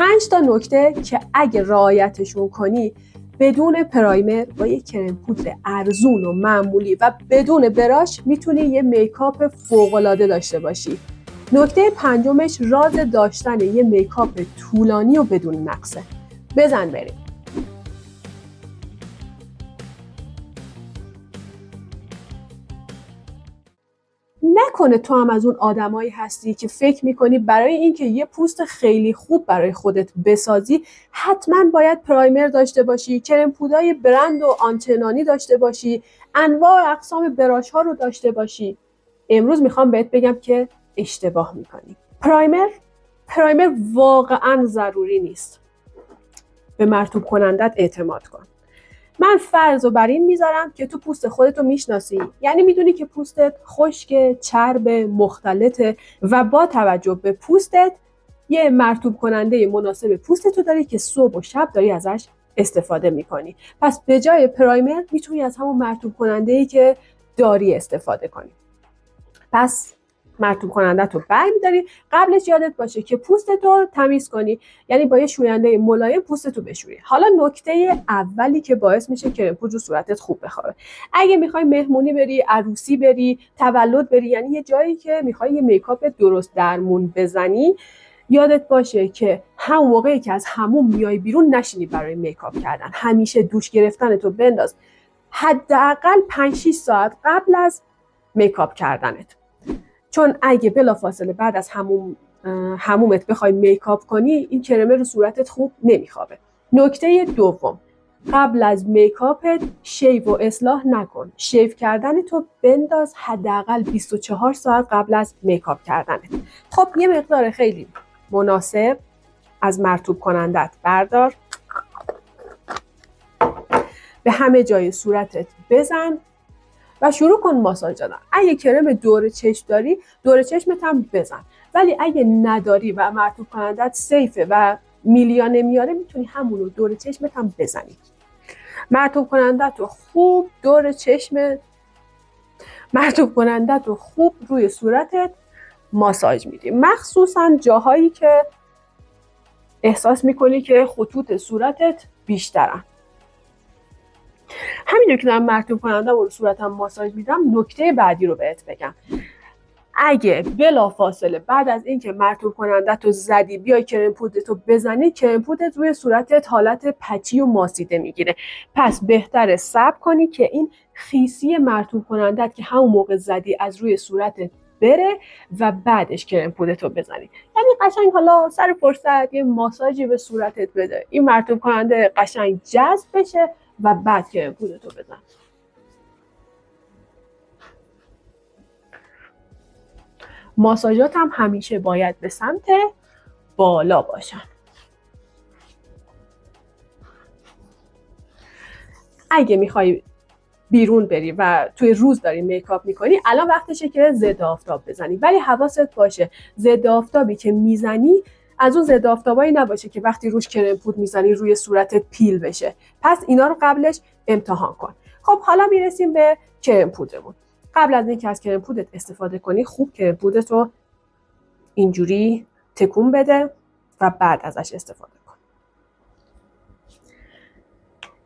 5 تا نکته که اگه رعایتشون کنی بدون پرایمر با یک کرم پودر ارزون و معمولی و بدون براش میتونی یه میکاپ فوق‌العاده داشته باشی. نکته پنجمش راز داشتن یه میکاپ طولانی و بدون نقصه. بزن بریم. نکنه تو هم از اون آدمایی هستی که فکر میکنی برای اینکه یه پوست خیلی خوب برای خودت بسازی حتما باید پرایمر داشته باشی، کرم پودرای برند و آنچنانی داشته باشی، انواع و اقسام براش ها رو داشته باشی. امروز میخوام بهت بگم که اشتباه میکنی. پرایمر واقعا ضروری نیست. به مرطوب کنندت اعتماد کن. من فرضو بر این میذارم که تو پوست خودتو میشناسی، یعنی میدونی که پوستت خشک، چرب، مختلطه و با توجه به پوستت یه مرطوب کننده مناسب پوستتو داری که صبح و شب داری ازش استفاده میکنی. پس به جای پرایمر میتونی از همون مرطوب کننده‌ای که داری استفاده کنی. پس مرطوب کنندت رو برمی‌داری. قبلش یادت باشه که پوستت رو تمیز کنی، یعنی با یه شوینده ملایم پوستت رو بشوری. حالا نکته اولی که باعث میشه کرم پودر رو صورتت خوب بخوابه، اگه میخوای مهمونی بری، عروسی بری، تولد بری، یعنی یه جایی که میخوای یه میکاپ درست درمون بزنی، یادت باشه که همون موقعی که از حموم میای بیرون نشینی برای میکاپ کردن. همیشه دوش گرفتنتو بنداز حداقل 5-6 ساعت قبل از میکاپ کردنت، چون اگه بلافاصله بعد از حمومت بخوای میکاپ کنی این کرمه رو صورتت خوب نمیخوابه. نکته دوم، قبل از میکاپت شیو و اصلاح نکن. شیو کردن تو بنداز حداقل 24 ساعت قبل از میکاپ کردنت. خب یه مقدار خیلی مناسب از مرطوب کنندت بردار، به همه جای صورتت بزن و شروع کن ماساژ دادن. اگه کرم دور چشم داری، دور چشمت هم بزن، ولی اگه نداری و مرطوب کنندت سیفه و میلیا نمیاره، میتونی همونو دور چشمت هم بزنی. مرطوب کنندت رو خوب دور چشمت، مرطوب کنندت رو خوب روی صورتت ماساژ میدی، مخصوصا جاهایی که احساس میکنی که خطوط صورتت بیشترن. همینجور که دارم مرطوب کننده رو صورتم ماساژ میدم، نکته بعدی رو بهت بگم. اگه بلافاصله بعد از اینکه مرطوب کنندت رو زدی بیای کرم پودرت رو بزنی، کرم پودرت روی صورتت حالت پچی و ماسیده میگیره. پس بهتره صبر کنی که این خیسی مرطوب کنندت که همون موقع زدی از روی صورتت بره و بعدش کرم پودرت رو بزنی. یعنی قشنگ حالا سر فرصت یه ماساژی به صورتت بده، این مرطوب کننده قشنگ جذب بشه و بعد کرم پودرت رو بزن. ماساژات هم همیشه باید به سمت بالا باشن. اگه میخوای بیرون بری و توی روز داری میکاپ میکنی، الان وقتشه که ضد آفتاب بزنی، ولی حواست باشه ضد آفتابی که میزنی از اون ضد آفتابایی نباشه که وقتی روش کرم پودر میزنی روی صورتت پیل بشه. پس اینا رو قبلش امتحان کن. خب حالا میرسیم به کرم پودرمون. قبل از اینکه از کرم پودرت استفاده کنی، خوب کرم پودرت رو اینجوری تکون بده و بعد ازش استفاده کن.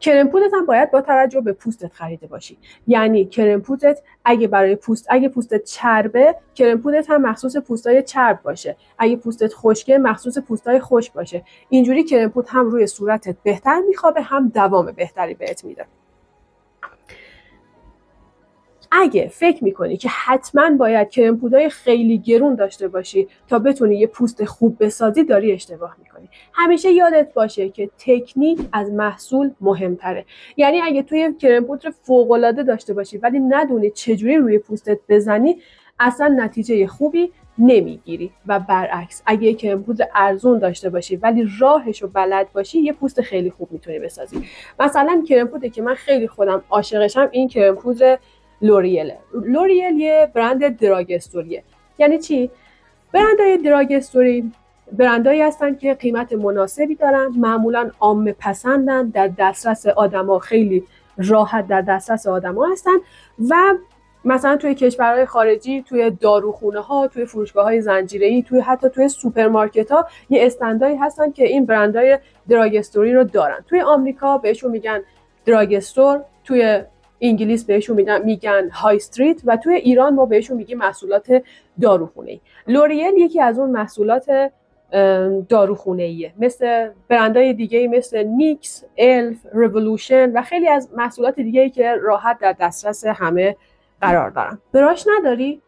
کرم پودرت هم باید با توجه به پوستت خریده باشی. یعنی کرم پودرت اگه پوستت چربه، کرم پودرت هم مخصوص پوستای چرب باشه. اگه پوستت خشکه، مخصوص پوستای خشک باشه. اینجوری کرم پودر هم روی صورتت بهتر میخوابه، هم دوام بهتری بهت میده. اگه فکر میکنی که حتما باید کرم پودرای خیلی گرون داشته باشی تا بتونی یه پوست خوب بسازی، داری اشتباه میکنی. همیشه یادت باشه که تکنیک از محصول مهمتره. یعنی اگه توی کرم پودر فوق‌العاده داشته باشی ولی ندونی چجوری روی پوستت بزنی، اصلا نتیجه خوبی نمیگیری. و برعکس، اگه یه کرم پودر ارزون داشته باشی ولی راهشو بلد باشی، یه پوست خیلی خوب میتونی بسازی. مثلا کرم پودری که من خیلی خودم عاشقشم، این کرم پودر لوریل یه برند دراگستوریه. یعنی چی؟ برندهای دراگستوری برندهایی هستن که قیمت مناسبی دارن، معمولا عامه پسندن، در دسترس آدما خیلی راحت در دسترس آدما هستن و مثلا توی کشورهای خارجی، توی داروخونه ها، توی فروشگاه های زنجیره‌ای، حتی توی سوپرمارکت ها یه استندایی هستن که این برندهای دراگ استوری رو دارن. توی آمریکا بهشون میگن دراگ استور، توی انگلیس بهشون میگن های استریت و توی ایران ما بهشون میگیم محصولات داروخونه‌ای. لوریل یکی از اون محصولات داروخونه‌ایه، مثل برندهای دیگه‌ای مثل نیکس، الف، رولوشن و خیلی از محصولات دیگه‌ای که راحت در دسترس همه قرار دارن. براش نداری؟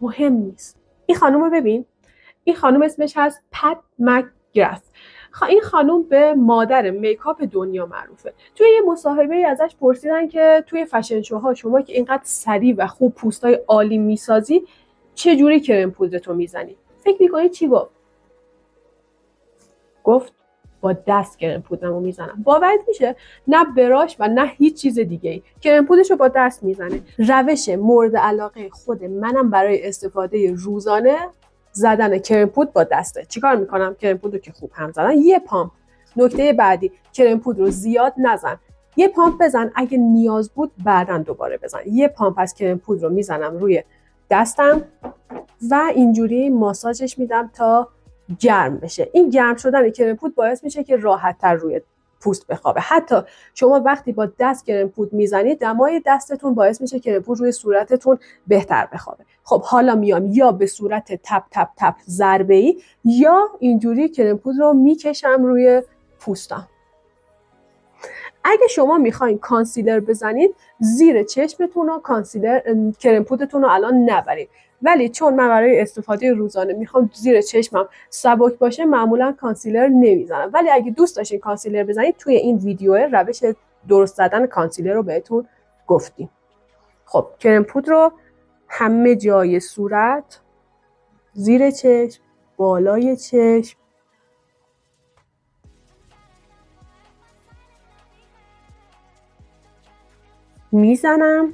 مهم نیست. این خانم رو ببین. این خانم اسمش هست پت مکگراث. این خانم به مادر میکاپ دنیا معروفه. توی یه مصاحبه ازش پرسیدن که توی فشن شوها شما که اینقدر سریع و خوب پوستای عالی میسازی چه جوری کرم پودرتو میزنی؟ فکر می‌کنی چی گفت؟ گفت با دست کرم پودرمو میزنم. باورت میشه؟ نه براش و نه هیچ چیز دیگه ای. کرم پودرشو با دست میزنه. روش مورد علاقه خود منم برای استفاده روزانه زدن کرم پودر با دسته. چیکار میکنم؟ کرم پودر رو که خوب هم زدن، یه پامپ. نکته بعدی، کرم پودر رو زیاد نزن. یه پامپ بزن، اگه نیاز بود بعداً دوباره بزن. یه پامپ از کرم پودر رو میزنم روی دستم و اینجوری ماساژش میدم تا گرم بشه. این گرم شدن کرم پودر باعث میشه که راحت‌تر روی پوست بخوابه. حتی شما وقتی با دست کرم پودر میزنید، دمای دستتون باعث میشه کرم پودر روی صورتتون بهتر بخوابه. خب حالا میام یا به صورت تپ تپ تپ ضربه‌ای یا اینجوری کرم پودر رو میکشم روی پوستم. اگه شما میخواین کانسیلر بزنید، زیر چشمتون رو کرم پودرتون رو الان نبرید. ولی چون من برای استفاده روزانه میخوام زیر چشمم سبک باشه، معمولا کانسیلر نمیزنم. ولی اگه دوست داشتین کانسیلر بزنید، توی این ویدیو روش درست زدن کانسیلر رو بهتون گفتیم. خب کرم پودر رو همه جای صورت، زیر چشم، بالای چشم، میزنم.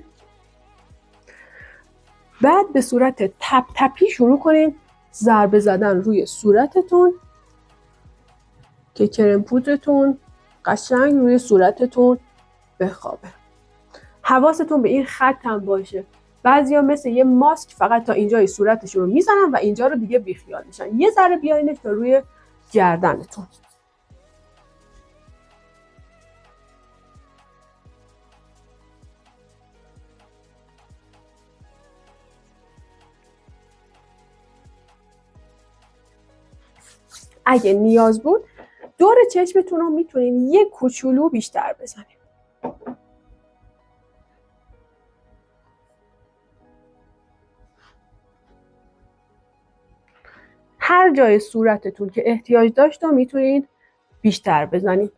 بعد به صورت تپ تپی شروع کنین ضربه زدن روی صورتتون که کرم پودرتون قشنگ روی صورتتون بخوابه. حواستون به این خط هم باشه. بعضیا مثل یه ماسک فقط تا اینجای صورتشون رو میزنن و اینجا رو دیگه بیخیال میشن. یه ذره بیاینش تا روی گردنتون. اگه نیاز بود دور چشمتون رو میتونین یه کوچولو بیشتر بزنین. هر جای صورتتون که احتیاج داشت رو میتونین بیشتر بزنین.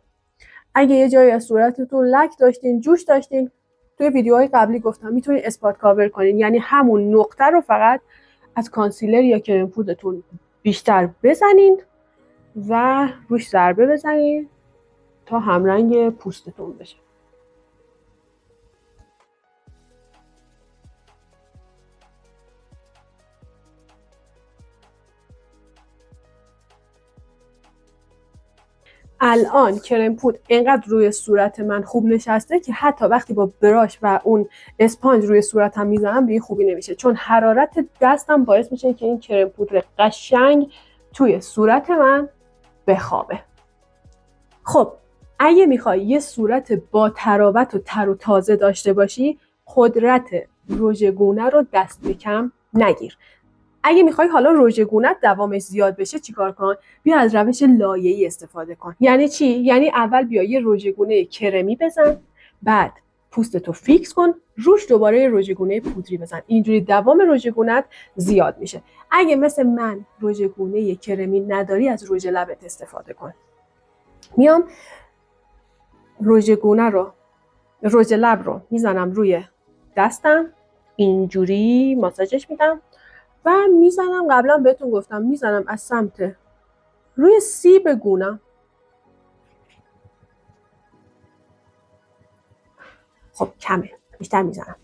اگه یه جایی از صورتتون لک داشتین، جوش داشتین، توی ویدیوهای قبلی گفتم میتونین اسپات کاور کنین، یعنی همون نقطه رو فقط از کانسیلر یا کرم پودرتون بیشتر بزنین و روش ضربه بزنین تا همرنگ پوستتون بشه. الان کرم پودر اینقدر روی صورت من خوب نشسته که حتی وقتی با براش و اون اسپانج روی صورتم میزنم به این خوبی نمیشه، چون حرارت دستم باعث میشه که این کرم پودر قشنگ توی صورت من بخوابه. خب اگه میخوای یه صورت با تراوت و تر و تازه داشته باشی، قدرت رژگونه رو دست کم نگیر. اگه میخوای حالا رژگونت دوامش زیاد بشه چیکار کن؟ بیا از روش لایه‌ای استفاده کن. یعنی چی؟ یعنی اول بیا یه رژگونه کرمی بزن، بعد پوستتو فیکس کن، روش دوباره رژگونه پودری بزن. اینجوری دوام رژگونت زیاد میشه. اگه مثل من رژگونه کرمی نداری، از رژ لبت استفاده کن. میام رژ لب رو میزنم روی دستم، اینجوری ماساژش میدم و میزنم. قبلا بهتون گفتم میزنم از سمت روی سیب گونم. خب کمه، بیشتر میزنم.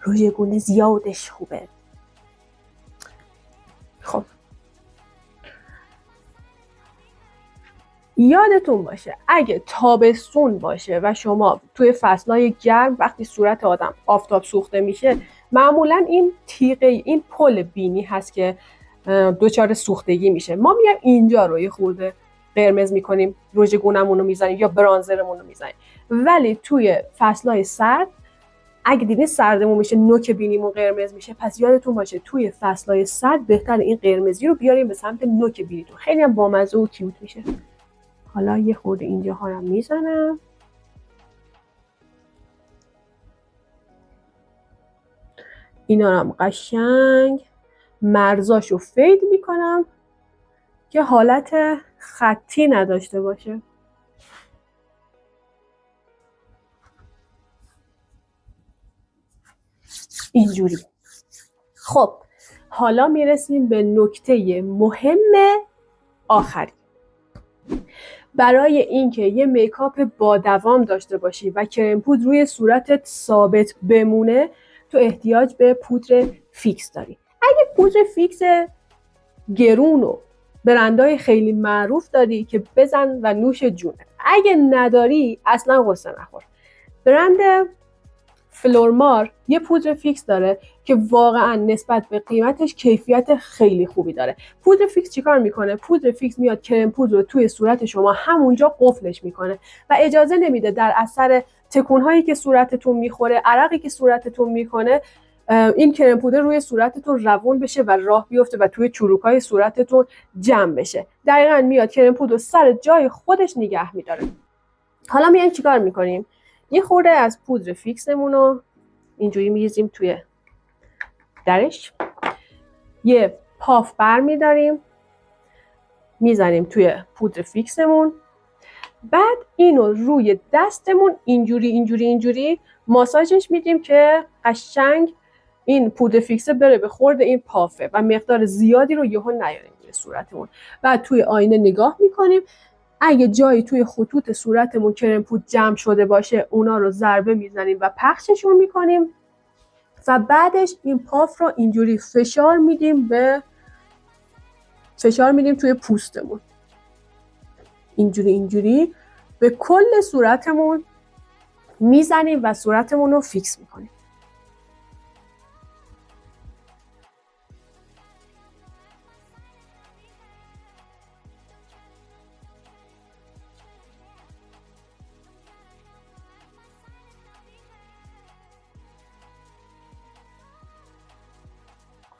رژ گونه زیادش خوبه. خب یادتون باشه اگه تابستون باشه و شما توی فصلهای گرم وقتی صورت آدم آفتاب سوخته میشه، معمولا این تیغه، این پل بینی هست که دچار سوختگی میشه. ما میایم اینجا رو یه خورده قرمز میکنیم، رژ گونمون رو میزنیم یا برانزرمون رو میزنیم. ولی توی فصلهای سرد اگه دیدین سردمون میشه، نوک بینیمون قرمز میشه، پس یادتون باشه توی فصلهای سرد بهتر این قرمزی رو بیاریم به سمت نوک بینیتون، خیلی هم بامزه و کیوت میشه. حالا یه خورده اینجاها رو میزنم. اینا رو هم قشنگ مرزاشو فید میکنم که حالت خطی نداشته باشه. اینجوری. خب حالا میرسیم به نکته مهم آخری. برای اینکه یه میکاپ با دوام داشته باشی و کرم پودر روی صورتت ثابت بمونه، تو احتیاج به پودر فیکس داری. اگه پودر فیکس گرون و برندهای خیلی معروف داری که بزن و نوش جونت. اگه نداری اصلا غصه نخور. برند فلورمار یه پودر فیکس داره که واقعا نسبت به قیمتش کیفیت خیلی خوبی داره. پودر فیکس چیکار میکنه؟ پودر فیکس میاد کرم پودر رو توی صورت شما همونجا قفلش میکنه و اجازه نمیده در اثر تکونهایی که صورتتون میخوره، عرقی که صورتتون میکنه، این کرم پودر روی صورتتون روون بشه و راه بیفته و توی چروکای صورتتون جمع بشه. دقیقاً میاد کرم پودر سر جای خودش نگه میداره. حالا میایم چیکار میکنیم؟ یه خورده از پودر فیکسمون رو اینجوری میریزیم توی درش، یه پاف بر میداریم میزنیم توی پودر فیکسمون، بعد اینو روی دستمون اینجوری ماساژش میدیم که قشنگ این پودر فیکسه بره به خورد این پافه و مقدار زیادی رو یهو نیاریم روی صورتمون. بعد توی آینه نگاه میکنیم، اگه جایی توی خطوط صورتمون کرم پودر جمع شده باشه اونا رو ضربه میزنیم و پخششون میکنیم و بعدش این پاف رو اینجوری فشار میدیم توی پوستمون، اینجوری به کل صورتمون میزنیم و صورتمون رو فیکس میکنیم.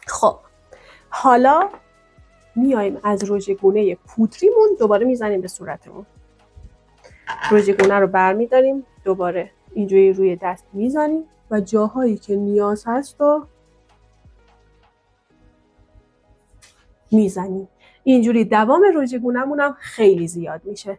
خب حالا میایم از رژگونه پودریمون دوباره میزنیم به صورتمون. رژگونه رو برمیداریم دوباره اینجوری روی دست میزنیم و جاهایی که نیاز هست رو میزنیم. اینجوری دوام رژگونه‌مون هم خیلی زیاد میشه.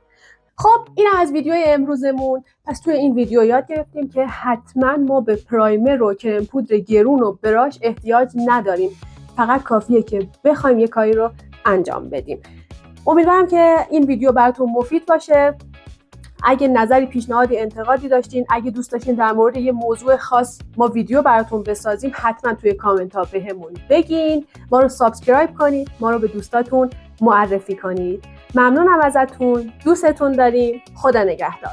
خب این از ویدیوی امروزمون. پس توی این ویدیو یاد گرفتیم که حتما ما به پرایمر و کرم پودر گرون و براش احتیاج نداریم، فقط کافیه که بخوایم یه کاری رو انجام بدیم. امیدوارم که این ویدیو براتون مفید باشه. اگه نظری، پیشنهادی، انتقادی داشتین، اگه دوست داشتین در مورد یه موضوع خاص ما ویدیو براتون بسازیم، حتما توی کامنت ها بهمون بگین. ما رو سابسکرایب کنید، ما رو به دوستاتون معرفی کنید. ممنونم ازتون، دوستتون داریم. خدا نگهدار.